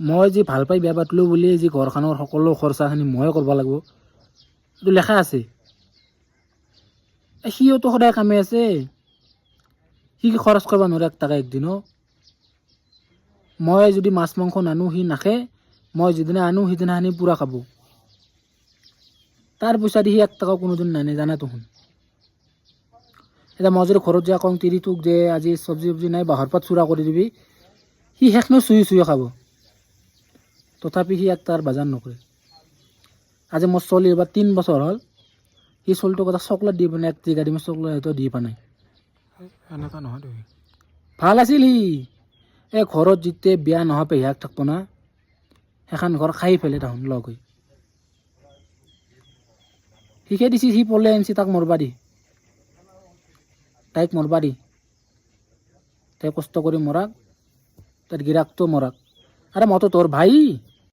মই যি ভাল পাই বিয়া পাতিলোঁ বুলি যি ঘৰখনৰ সকলো খৰচাখিনি ময়ে কৰিব লাগিব এইটো লেখা আছে। সিওতো সদায় কামে আছে, সি কি খৰচ কৰিব নোৱাৰে 1 টকা একদিনো। মই যদি মাছ মাংস নানো সি নাখে, মই যিদিনা আনো সিদিনাখনি পূৰা খাব। তাৰ পইচা দি সি 1 টকাও কোনোদিন নানে জানা দেখোন। এতিয়া মই যদি ঘৰত যাই কওঁ তিৰিটোক যে আজি চব্জি নাই বাঁহৰ পাত চূৰা কৰি দিবি, সি শেষনো চুই খাব। তথাপি সি 1 টকাৰ বাজাৰ নকৰে। আজি মোৰ ছোৱালী এবাৰ 3 বছৰ হ'ল, সি ছোৱালীটোক এটা চকলেট দি পিনে 1 টিকা দি চকলেট হয়তো দি পোৱা নাই। এনেকুৱা নহয় তুমি। ভাল আছিল সি। এই ঘৰত যেতিয়া বিয়া নোহোৱা পেহীয়েক থাকিব না, সেইখন ঘৰ খাই পেলাই তাহোন লগ হৈ। শিকাই দিছি, সি পলে আনিছি তাক মৰবা দি, তাইক মৰবা দি, তাই কষ্ট কৰি মৰাক, তাইৰ গিৰাকটো মৰাক। আৰে মইতো তোৰ ভাই।